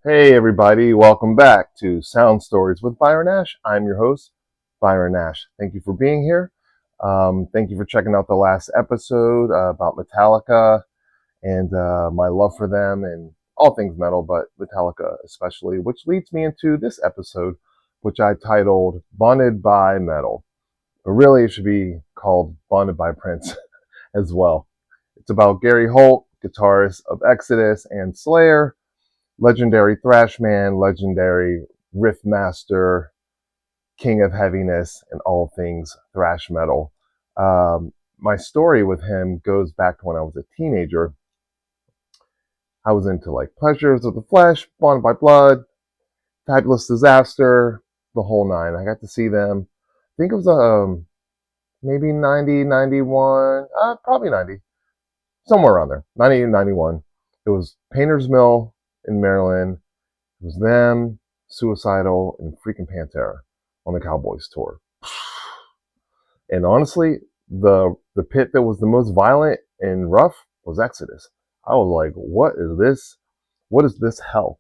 Hey everybody, welcome back to Sound Stories with Byron Nash. I'm your host, Byron Nash. Thank you for being here. Thank you for checking out the last episode about Metallica and my love for them and all things metal, but Metallica especially, which leads me into this episode, which I titled Bonded by Metal. But really, it should be called Bonded by Prince as well. It's about Gary Holt, guitarist of Exodus and Slayer, legendary thrash man, legendary riff master, king of heaviness, and all things thrash metal. My story with him goes back to when I was a teenager. I was into like Pleasures of the Flesh, Bonded by Blood, Fabulous Disaster, the whole nine. I got to see them. I think it was maybe 90, 91, probably 90, somewhere around there, 90, 91. It was Painter's Mill in Maryland. It was them, Suicidal, and freaking Pantera on the Cowboys tour. And honestly, the pit that was the most violent and rough was Exodus. I was like, what is this? What is this hell?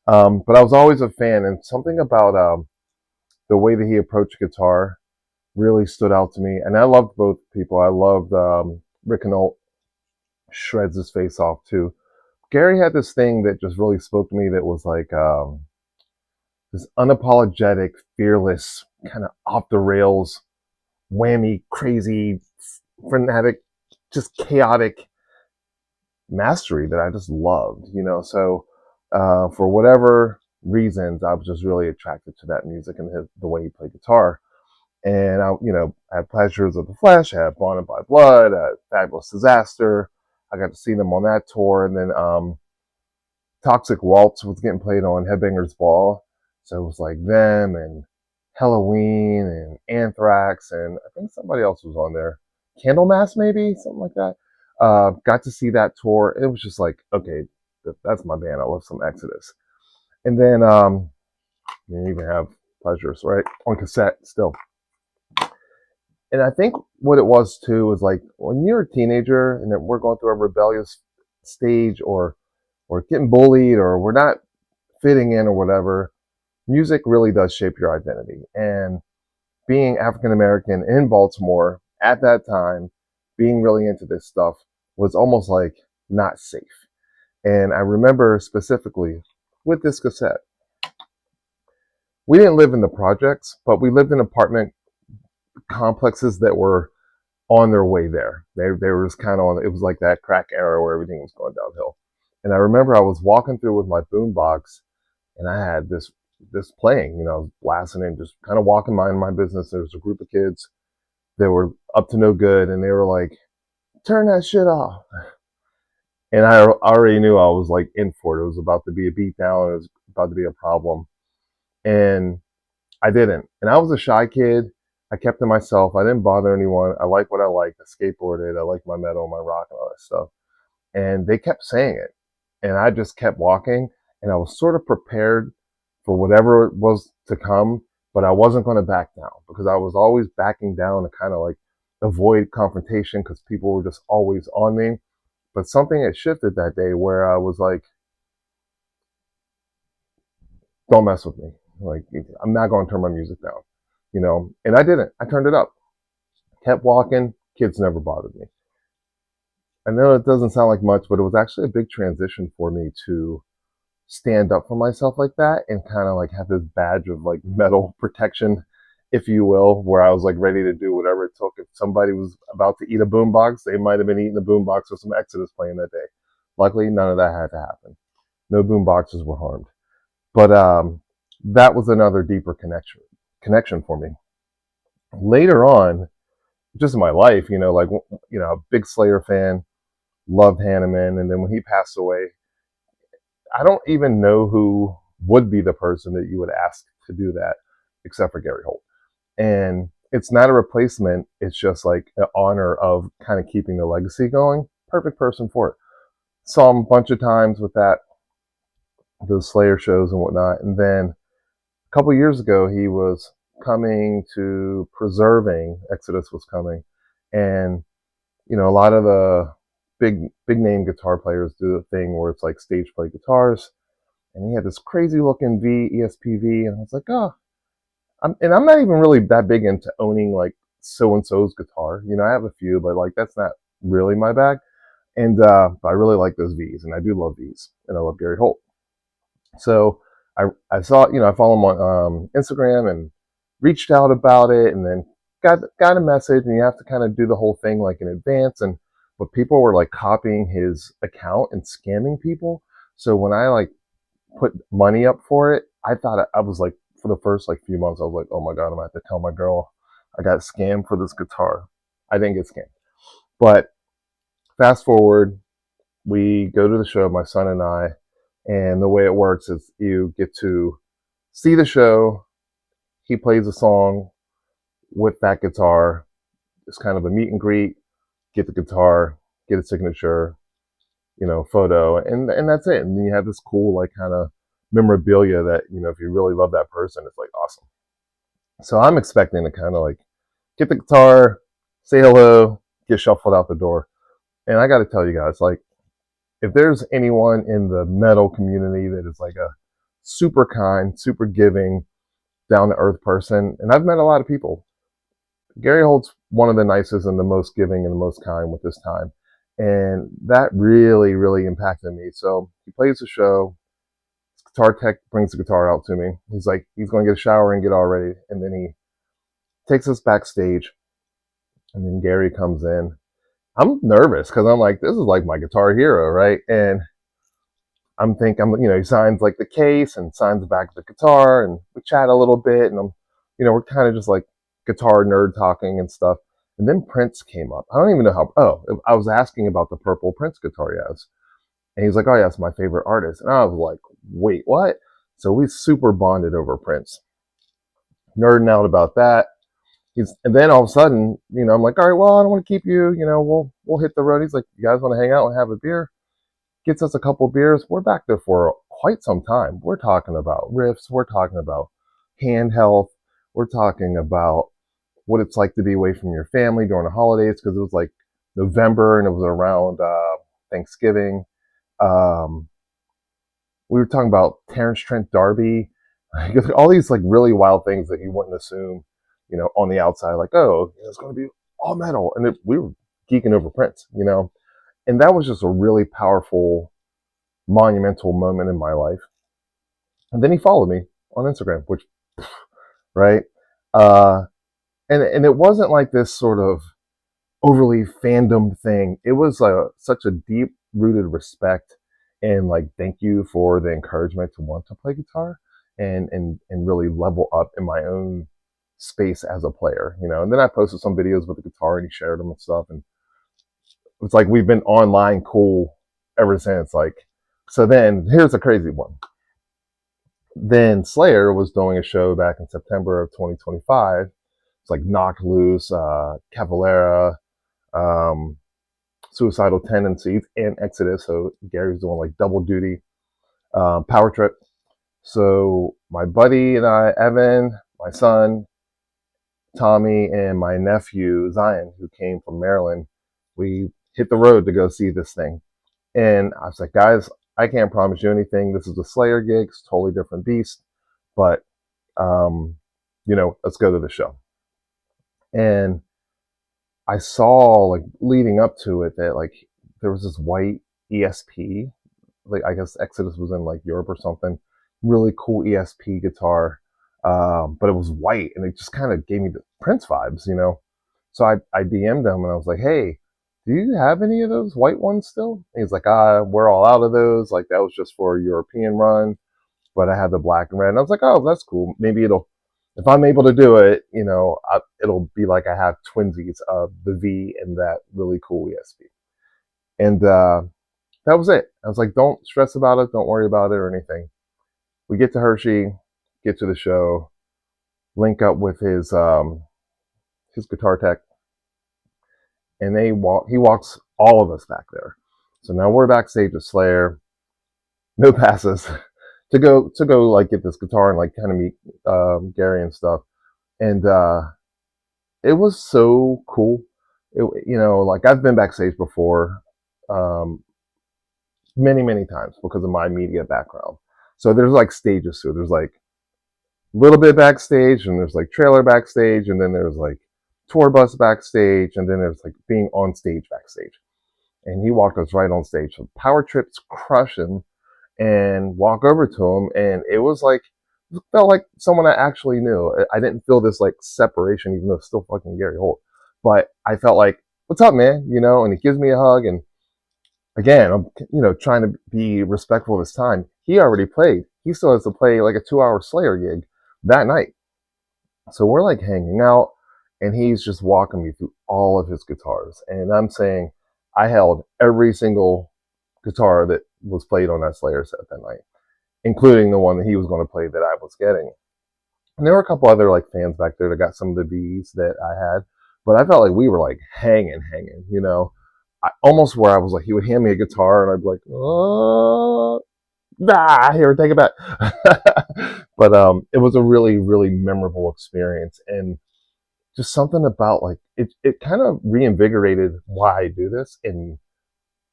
But I was always a fan, and something about the way that he approached guitar really stood out to me. And I loved both people. I loved Rick and Holt shreds his face off too. Gary had this thing that just really spoke to me that was like this unapologetic, fearless, kind of off the rails, whammy, crazy, frenetic, just chaotic mastery that I just loved, you know. So for whatever reasons, I was just really attracted to that music and the way he played guitar. And I had Pleasures of the Flesh, I had Bonded by Blood, Fabulous Disaster. I got to see them on that tour, and then Toxic Waltz was getting played on Headbangers Ball. So it was like them and Halloween and Anthrax, and I think somebody else was on there. Candlemass, maybe? Something like that. Got to see that tour. It was just like, okay, that's my band. I love some Exodus. And then you even have Pleasures, right? On cassette still. And I think what it was too was like when you're a teenager and we're going through a rebellious stage or getting bullied or we're not fitting in or whatever, music really does shape your identity. And being African American in Baltimore at that time, being really into this stuff was almost like not safe. And I remember specifically with this cassette, we didn't live in the projects, but we lived in apartment complexes that were on their way there. They were just kind of on, it was like that crack era where everything was going downhill. And I remember I was walking through with my boombox and I had this playing, you know, blasting and just kind of walking minding my business. There was a group of kids that were up to no good and they were like, turn that shit off. And I already knew I was like in for it. It was about to be a beat down. It was about to be a problem. And I didn't. And I was a shy kid. I kept to myself. I didn't bother anyone. I like what I liked. I skateboarded. I liked my metal, my rock, and all that stuff. And they kept saying it. And I just kept walking. And I was sort of prepared for whatever it was to come, but I wasn't going to back down because I was always backing down to kind of like avoid confrontation because people were just always on me. But something had shifted that day where I was like, don't mess with me. Like, I'm not going to turn my music down, you know? And I didn't. I turned it up. Kept walking. Kids never bothered me. I know it doesn't sound like much, but it was actually a big transition for me to stand up for myself like that and kind of like have this badge of like metal protection, if you will, where I was like ready to do whatever it took. If somebody was about to eat a boombox, they might have been eating a boombox with some Exodus playing that day. Luckily, none of that had to happen. No boomboxes were harmed. But that was another deeper connection for me. Later on, just in my life, you know, like, you know, a big Slayer fan, loved Hanneman, and then when he passed away, I don't even know who would be the person that you would ask to do that, except for Gary Holt. And it's not a replacement. It's just like an honor of kind of keeping the legacy going. Perfect person for it. Saw him a bunch of times with those Slayer shows and whatnot. And then a couple years ago, he was coming to Preserving. Exodus was coming. And, you know, a lot of the big name guitar players do the thing where it's like stage play guitars. and he had this crazy looking ESP V, and I was like, oh, I'm not even really that big into owning like so and so's guitar. I have a few, but like that's not really my bag. And but I really like those V's, and I do love V's, and I love Gary Holt. So I saw, I follow him on Instagram and reached out about it, and then got a message, and you have to kind of do the whole thing like in advance. And but people were like copying his account and scamming people. So when I like put money up for it, I thought I was like, for the first like few months, I was like, oh my god, I'm gonna have to tell my girl I got scammed for this guitar. I didn't get scammed, but fast forward, we go to the show, my son and I, and the way it works is you get to see the show. He plays a song with that guitar. It's kind of a meet and greet. Get the guitar, get a signature, photo, and that's it. And then you have this cool like kind of memorabilia that if you really love that person, it's like awesome. So I'm expecting to kind of like get the guitar, say hello, get shuffled out the door. And I got to tell you guys, like, if there's anyone in the metal community that is like a super kind, super giving, down to earth person, and I've met a lot of people, Gary Holt's one of the nicest and the most giving and the most kind with his time. And that really, really impacted me. So he plays the show. His guitar tech brings the guitar out to me. He's like, he's going to get a shower and get all ready. And then he takes us backstage. And then Gary comes in. I'm nervous because I'm like, this is like my guitar hero, right? And he signs like the case and signs the back of the guitar, and we chat a little bit, and we're kind of just like guitar nerd talking and stuff. And then Prince came up. I don't even know how. Oh, I was asking about the purple Prince guitar he has, and he's like, "Oh yeah, it's my favorite artist." And I was like, "Wait, what?" So we super bonded over Prince, nerding out about that. And then all of a sudden, I'm like, "All right, well, I don't want to keep you. We'll hit the road." He's like, "You guys want to hang out and have a beer?" Gets us a couple beers. We're back there for quite some time. We're talking about riffs. We're talking about hand health. We're talking about what it's like to be away from your family during the holidays, because it was like November and it was around Thanksgiving. Um, we were talking about Terrence Trent D'Arby, all these like really wild things that you wouldn't assume, on the outside, like, oh, it's going to be all metal. And we were geeking over Prince, and that was just a really powerful, monumental moment in my life. And then he followed me on Instagram, which, right? Uh, and it wasn't like this sort of overly fandom thing. It was such a deep rooted respect and like thank you for the encouragement to want to play guitar and really level up in my own space as a player, And then I posted some videos with the guitar and he shared them and stuff, and it's like we've been online cool ever since. Like, so then here's a crazy one. Then Slayer was doing a show back in September of 2025. It's like Knocked Loose, Cavalera, um, Suicidal Tendencies, and Exodus. So Gary's doing like double duty, Power Trip. So my buddy and I, Evan, my son, Tommy, and my nephew, Zion, who came from Maryland, we hit the road to go see this thing. And I was like, guys, I can't promise you anything. This is a Slayer gig. It's a totally different beast. But, let's go to the show. And I saw, like, leading up to it that, like, there was this white ESP. Like, I guess Exodus was in, like, Europe or something. Really cool ESP guitar. But it was white. And it just kind of gave me the Prince vibes. So I DM'd him and I was like, hey, do you have any of those white ones still? And he's like, we're all out of those. Like, that was just for a European run, but I had the black and red. And I was like, oh, that's cool. Maybe if I'm able to do it, it'll be like I have twinsies of the V and that really cool ESP. And that was it. I was like, don't stress about it. Don't worry about it or anything. We get to Hershey, get to the show, link up with his guitar tech, and he walks all of us back there. So now we're backstage with Slayer, no passes, to go like get this guitar and like kind of meet Gary and stuff. And it was so cool. Like I've been backstage before, many times because of my media background. So there's like stages to it. There's like a little bit backstage, and there's like trailer backstage, and then there's like tour bus backstage, and then there's like being on stage backstage. And he walked us right on stage. So power trips crush him and walk over to him, and it was like, it felt like someone I actually knew. I didn't feel this like separation, even though it's still fucking Gary Holt. But I felt like, "What's up, man?" You know, and he gives me a hug, and again, I'm trying to be respectful of his time. He already played. He still has to play like a 2-hour Slayer gig that night. So we're like hanging out, and he's just walking me through all of his guitars, and I'm saying I held every single guitar that was played on that Slayer set that night, including the one that he was going to play that I was getting. And there were a couple other like fans back there that got some of the V's that I had, but I felt like we were like hanging. I almost where I was like, he would hand me a guitar and I'd be like, oh, here, take it back. But it was a really, really memorable experience, and just something about like it kind of reinvigorated why I do this, and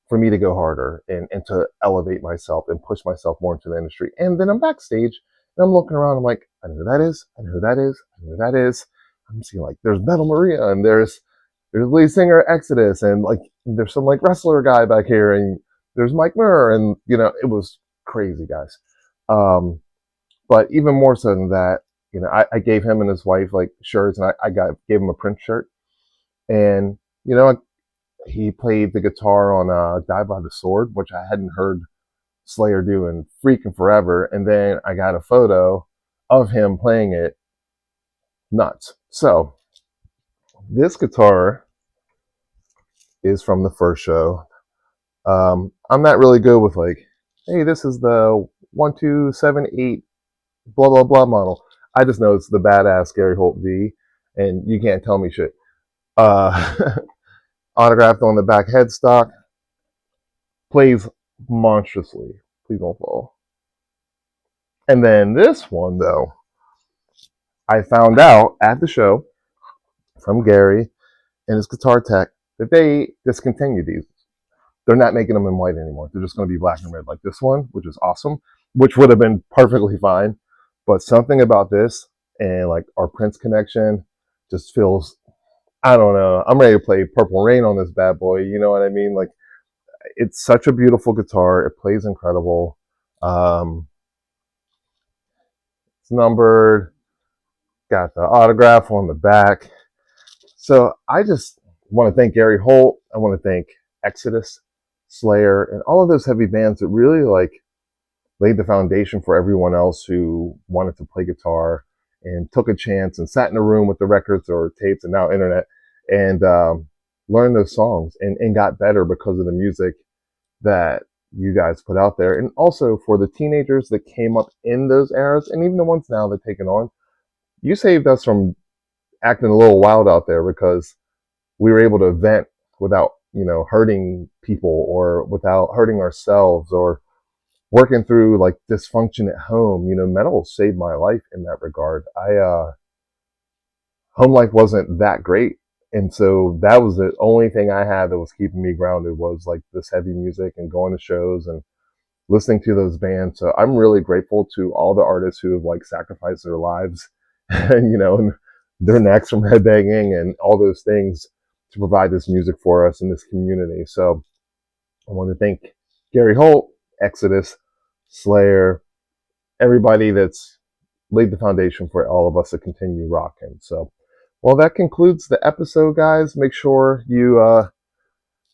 for me to go harder and to elevate myself and push myself more into the industry. And then I'm backstage and I'm looking around. I'm like, I know who that is. I know who that is. I know who that is. I'm seeing like there's Metal Maria, and there's lead singer Exodus, and like there's some like wrestler guy back here, and there's Mike Murr, and it was crazy, guys. But even more so than that, I gave him and his wife like shirts, and gave him a Prince shirt, and he played the guitar on Die by the Sword, which I hadn't heard Slayer do in freaking forever. And then I got a photo of him playing it. Nuts. So this guitar is from the first show. I'm not really good with like, hey, this is the 1278 blah blah blah model. I just know it's the badass Gary Holt V, and you can't tell me shit. Autographed on the back headstock. Plays monstrously. Please don't fall. And then this one, though, I found out at the show from Gary and his guitar tech that they discontinued these. They're not making them in white anymore. They're just going to be black and red like this one, which is awesome, which would have been perfectly fine. But something about this and like our Prince connection just feels, I don't know. I'm ready to play Purple Rain on this bad boy. You know what I mean? Like, it's such a beautiful guitar. It plays incredible. It's numbered. Got the autograph on the back. So I just want to thank Gary Holt. I want to thank Exodus, Slayer, and all of those heavy bands that really like laid the foundation for everyone else who wanted to play guitar and took a chance and sat in a room with the records or tapes and now internet and learned those songs and got better because of the music that you guys put out there. And also for the teenagers that came up in those eras, and even the ones now that taken on, you saved us from acting a little wild out there because we were able to vent without, hurting people or without hurting ourselves or working through like dysfunction at home. Metal saved my life in that regard. Home life wasn't that great. And so that was the only thing I had that was keeping me grounded was like this heavy music and going to shows and listening to those bands. So I'm really grateful to all the artists who have like sacrificed their lives and, and their necks from headbanging and all those things to provide this music for us in this community. So I want to thank Gary Holt, Exodus, Slayer, everybody that's laid the foundation for all of us to continue rocking. So, well, that concludes the episode, guys. Make sure you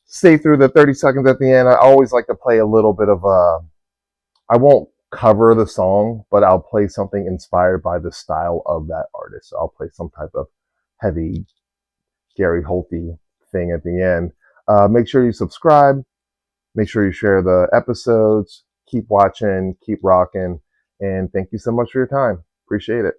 stay through the 30 seconds at the end. I always like to play a little bit of I won't cover the song, but I'll play something inspired by the style of that artist. So I'll play some type of heavy Gary Holty thing at the end. Make sure you subscribe. Make sure you share the episodes. Keep watching, keep rocking, and thank you so much for your time. Appreciate it.